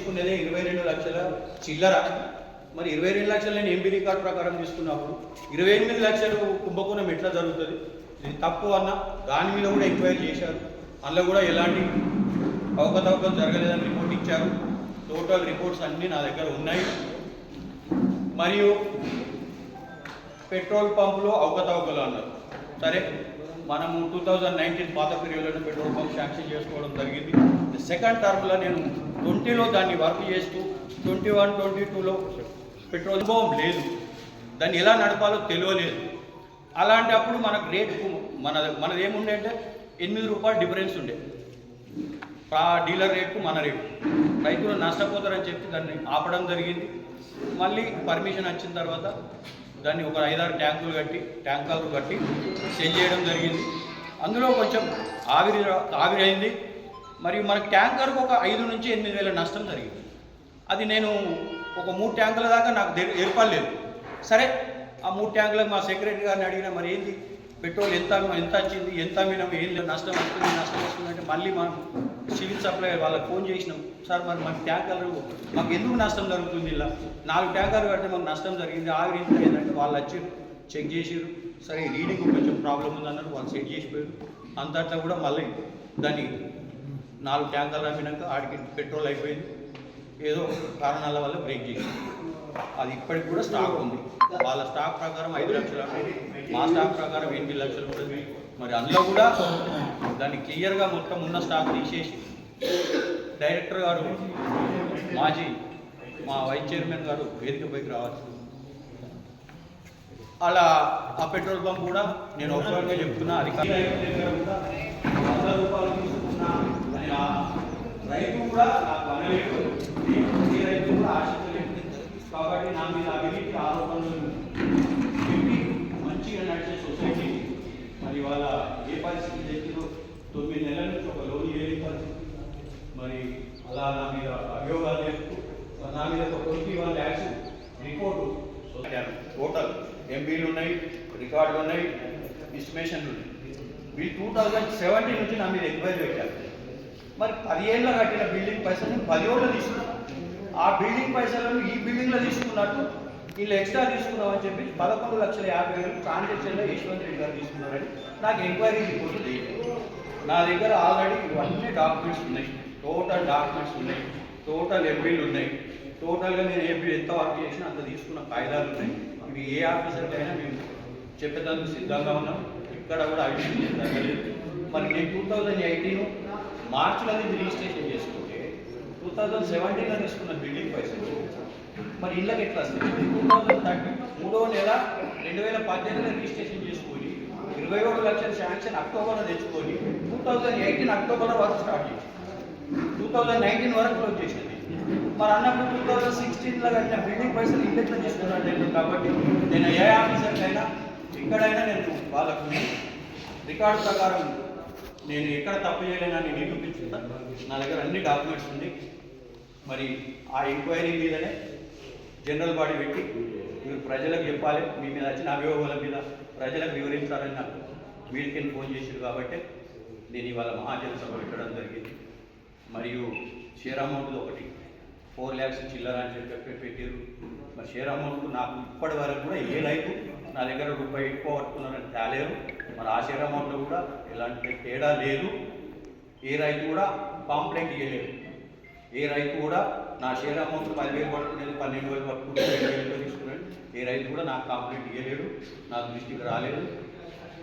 తీసుకునేదే 22 లక్షల చిల్లర. మరి 22 లక్షలు నేను ఎంబీ రికార్డ్ ప్రకారం తీసుకున్నప్పుడు 28 లక్షలు కుంభకోణం ఎట్లా జరుగుతుంది? ఇది తప్పు అన్న దాని మీద కూడా ఎంక్వైరీ చేశారు. అందులో కూడా ఎలాంటి అవకతవకలు జరగలేదని రిపోర్ట్ ఇచ్చారు. టోటల్ రిపోర్ట్స్ అన్నీ నా దగ్గర ఉన్నాయి. మరియు పెట్రోల్ పంపులో అవకతవకలు అన్నారు. సరే, మనము 2019 పాత పీరియడ్లోనే పెట్రోల్ పంప్ శాంక్షన్ చేసుకోవడం జరిగింది. సెకండ్ టర్మ్లో నేను 20లో దాన్ని వర్క్ చేస్తూ 21, 22లో పెట్రోల్ పంప్ లేదు, దాన్ని ఎలా నడపాలో తెలియలేదు. అలాంటప్పుడు మనకు రేటు మనది ఏముండే అంటే 8 రూపాయలు డిఫరెన్స్ ఉండే డీలర్ రేటుకు మన రేటు. రైతులు నష్టపోతారని చెప్పి దాన్ని ఆపడం జరిగింది. మళ్ళీ పర్మిషన్ వచ్చిన తర్వాత దాన్ని ఒక 5-6 ట్యాంకర్లు కట్టి సెల్ చేయడం జరిగింది. అందులో కొంచెం ఆవిరి అయింది. మరియు మనకు ట్యాంకర్కు ఒక 5 నుంచి 8 వేల నష్టం జరిగింది. అది నేను ఒక 3 ట్యాంకుల దాకా నాకు ఏర్పడలేదు. సరే, ఆ 3 ట్యాంకులకు మా సెక్రటరీ గారిని అడిగినా, మరి ఏంది పెట్రోల్ ఎంత వచ్చింది, ఎంత అమ్మినాం, ఏం నష్టం వస్తుంది అంటే మళ్ళీ మనం సివిల్ సప్లై వాళ్ళకి ఫోన్ చేసినాం. సార్, మరి మన ట్యాంకర్లు మాకు ఎందుకు నష్టం జరుగుతుంది? ఇలా 4 ట్యాంకర్లు కడితే మాకు నష్టం జరిగింది, ఆవిరి ఇంత ఏంటంటే వాళ్ళు వచ్చి చెక్ చేసారు. సరే, రీడింగ్ కొంచెం ప్రాబ్లం ఉందన్నారు, వాళ్ళు సెట్ చేసిపోయారు. అంతటా కూడా మళ్ళీ దాన్ని 4 ట్యాంకర్లు అమ్మినాక ఆడికి పెట్రోల్ అయిపోయింది. ఏదో కారణాల వల్ల బ్రేక్ చేసింది. అది ఇప్పటికి కూడా స్టాక్ ఉంది. వాళ్ళ స్టాక్ ప్రకారం 5 లక్షలు, మా స్టాక్ ప్రకారం 8 లక్షలు ఉంటుంది. మరి అందులో కూడా దాన్ని క్లియర్గా మొత్తం ఉన్న స్టాక్ తీసేసి డైరెక్టర్ గారు, మా వైస్ చైర్మన్ గారు వేదికపైకి రావచ్చు. అలా ఆ పెట్రోల్ పంప్ కూడా నేను ఒకసారిగా చెప్తున్నా, అది రూపాయలు తీసుకున్నా అని రైతు కూడా నాకు అనలేదు, ఏ రైతు కూడా ఆశించలేదు. కాబట్టి నా మీద అవినీతి ఆరోపణలు పెట్టి మంచిగా నడిచే సొసైటీ మరి వాళ్ళ ఏ పరిస్థితి తెచ్చిందో 9 నెలల నుంచి ఒక లోన్ ఇవ్వని పరిస్థితి. మరి అలా నా మీద అభియోగాలు చేస్తూ నా మీద ఒక 21 lakhs రిపోర్టు టోటల్ ఎంబీలు ఉన్నాయి, రికార్డులు ఉన్నాయి, ఇస్టిమేషన్లు ఉన్నాయి. వీళ్ళు 2017 నుంచి నా మీద ఎంక్వైరీ పెట్టారు. మరి 10 ఏళ్ళ కట్టిన బిల్డింగ్ పైసలు 10 ఏళ్ళు తీసుకున్నాను. ఆ బిల్డింగ్ పైసలను ఈ బిల్డింగ్లో తీసుకున్నట్టు వీళ్ళు ఎక్స్ట్రా తీసుకున్నామని చెప్పి 11,50,000 ట్రాన్సాక్షన్లో యశ్వంత్ రెడ్డి గారు తీసుకున్నారని నాకు ఎంక్వైరీ రిపోర్ట్ లేదు. నా దగ్గర ఆల్రెడీ ఇవన్నీ డాక్యుమెంట్స్ ఉన్నాయి, టోటల్ డాక్యుమెంట్స్ ఉన్నాయి, టోటల్ ఎంబీలు ఉన్నాయి, టోటల్గా నేను ఎంబీ ఎంత వర్క్ చేసినా అంత తీసుకున్న కాయిదాలు ఉన్నాయి. ఇవి ఏ ఆఫీసర్కైనా మేము చెప్పేదానికి సిద్ధంగా ఉన్నాం. ఇక్కడ కూడా అవినీతి జరగలేదు. మరి నేను 2018 మార్చిలో ఇది రిజిస్ట్రేషన్ చేసుకుంటే 2017లో తీసుకున్న బిల్డింగ్ పైసలు మరి ఇళ్ళకి ఎట్లా వస్తుంది? 2030 3వ నెల 2018లో రిజిస్ట్రేషన్ చేసుకొని 21 లక్షల శాంక్షన్ అక్టోబర్లో తెచ్చుకొని 2018 అక్టోబర్లో వరకు స్టార్ట్ చేసి 2019 వరకు క్లోజ్ చేసింది. మరి అన్నప్పుడు 2016లో కట్టిన బిల్డింగ్ పైసలు ఇల్లు ఎట్లా తీసుకున్నాను నేను. కాబట్టి నేను ఏ ఆఫీసర్కైనా ఎక్కడైనా నేను వాళ్ళకు రికార్డు ప్రకారం నేను ఎక్కడ తప్పు చేయలేనని నిరూపించుకుంటా. నా దగ్గర అన్ని డాక్యుమెంట్స్ ఉన్నాయి. మరి ఆ ఎంక్వైరీ మీదనే జనరల్ బాడీ పెట్టి మీరు ప్రజలకు చెప్పాలి, మీ మీద వచ్చిన అభియోగాల మీద ప్రజలకు వివరించాలని నాకు వీళ్ళకి ఫోన్ చేశారు. కాబట్టి నేను ఇవాళ మహాజన సభ పెట్టడం జరిగింది. మరియు షేర్ అమౌంట్ ఒకటి 4 lakhs చిల్లర అని చెప్పి పెట్టారు. మరి షేర్ అమౌంట్ నాకు ఇప్పటి వరకు కూడా ఏ రైతు నా దగ్గర రూపాయి ఎక్కువ పట్టుకున్నారని తేలేరు. మరి ఆ షేర్ అమౌంట్లో కూడా ఎలాంటి తేడా లేదు. ఏ రైతు కూడా కాంప్లైంట్ ఇవ్వలేదు. ఏ రైతు కూడా నా షేర్ అమౌంట్ 10,000 పట్టుకునేది 12,000 పట్టుకుంటే 2,000 తీసుకున్నాడు. ఏ రైతు కూడా నాకు కాంప్లైంట్ ఇవ్వలేడు, నా దృష్టికి రాలేదు.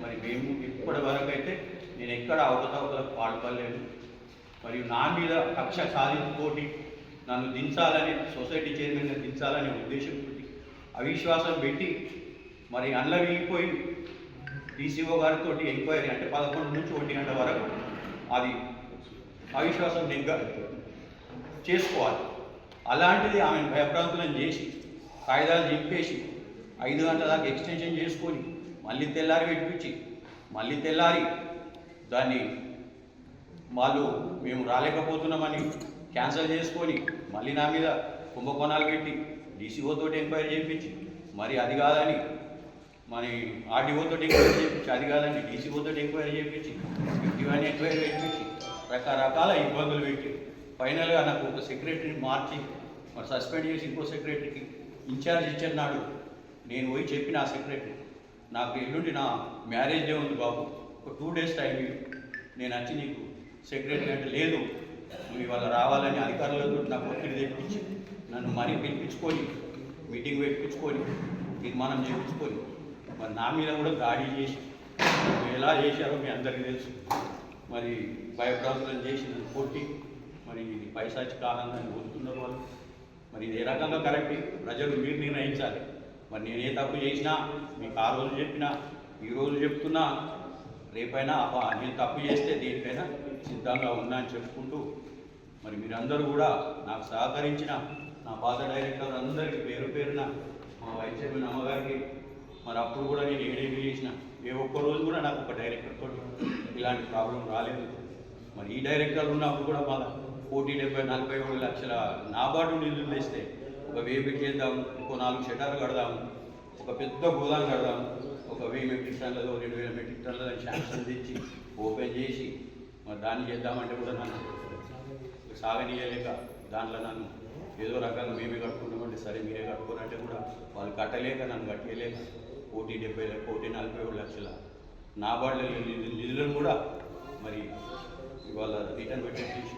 మరి మేము ఇప్పటి వరకు అయితే నేను ఎక్కడ అవకతవకలకు పాల్పడలేదు. మరియు నా మీద కక్ష సాధింపుతోటి నన్ను దించాలని, సొసైటీ చైర్మన్గా దించాలనే ఉద్దేశంతో అవిశ్వాసం పెట్టి మరి అండ్ల వీగిపోయి డీసీఓ గారితో ఎంక్వైరీ అంటే 11 నుంచి 1 గంట వరకు అది అవిశ్వాసం నెగ్గా చేసుకోవాలి. అలాంటిది ఆమెను భయభ్రాంతులను చేసి కాయిదాలు చింపేసి 5 గంటల దాకా ఎక్స్టెన్షన్ చేసుకొని మళ్ళీ తెల్లారి పెట్టించి మళ్ళీ తెల్లారి దాన్ని వాళ్ళు మేము రాలేకపోతున్నామని క్యాన్సిల్ చేసుకొని మళ్ళీ నా మీద కుంభకోణాలు పెట్టి డీసీఓతో ఎంక్వైరీ చేయించి మరి అది కాదని మరి ఆర్డీఓతో ఎంక్వైరీ చేయించి అది కాదని డీసీఓతో ఎంక్వైరీ చేయించి 51 ఎంక్వైరీ చేయించి రకరకాల ఇబ్బందులు పెట్టి ఫైనల్గా నాకు ఒక సెక్రటరీని మార్చి మరి సస్పెండ్ చేసి ఇంకో సెక్రటరీకి ఇన్ఛార్జ్ ఇచ్చిన నాడు నేను పోయి చెప్పిన ఆ సెక్రటరీ నాకు ఎల్లుండి నా మ్యారేజ్ డే ఉంది బాబు, ఒక 2 days టైం నేను వచ్చి నీకు సెక్రటరీ అంటే లేదు నువ్వు ఇవాళ రావాలని అధికారులతో నాకు ఒత్తిడి తెప్పించి నన్ను మరీ పిలిపించుకొని మీటింగ్ పెట్టించుకొని తీర్మానం చేయించుకొని మరి నా మీద కూడా దాడి చేసి ఎలా చేశారో మీ అందరికీ తెలుసు. మరి భయప్రాంతులను చేసి కొట్టి మరి ఇది పైశాచిక ఆనందాన్ని వదులుతున్నారు వాళ్ళు. మరి ఇది ఏ రకంగా కరెక్ట్ ప్రజలు మీరు నిర్ణయించాలి. మరి నేను ఏ తప్పు చేసినా మీకు ఆ రోజు చెప్పినా ఈరోజు చెప్తున్నా రేపైనా నేను తప్పు చేస్తే దేనికైనా సిద్ధంగా ఉన్నా అని చెప్పుకుంటూ మరి మీరందరూ కూడా నాకు సహకరించిన నా పాత డైరెక్టర్ అందరికీ పేరు పేరున మా వైస్ చైర్మన్ అమ్మగారికి మరి అప్పుడు కూడా నేను ఏడేమి చేసిన ఏ ఒక్కరోజు కూడా నాకు ఒక డైరెక్టర్ తోటి ఇలాంటి ప్రాబ్లం రాలేదు. మరి ఈ డైరెక్టర్లు ఉన్నప్పుడు కూడా మా 40-47 లక్షల నాబార్డు నిధులు తెస్తే ఒక వేబి చేద్దాం, ఇంకో 4 షటర్లు కడదాము, ఒక పెద్ద గోదాం కడదాము, ఒక 1000 మెట్రిక్ టన్నులతో 2000 మెట్రిక్ టన్నుల శాంక్షన్ తెచ్చి ఓపెన్ చేసి మరి దాన్ని చేద్దామంటే కూడా నన్ను సాగనీయలేక దాంట్లో నన్ను ఏదో రకంగా మేమే కట్టుకుంటామంటే సరే మీరే కట్టుకోనంటే కూడా వాళ్ళు కట్టలేక నన్ను కట్టలేక 1,47 లక్షల నాబార్డుల నిధులను కూడా మరి ఇవాళ రిటర్న్ పెట్టేసి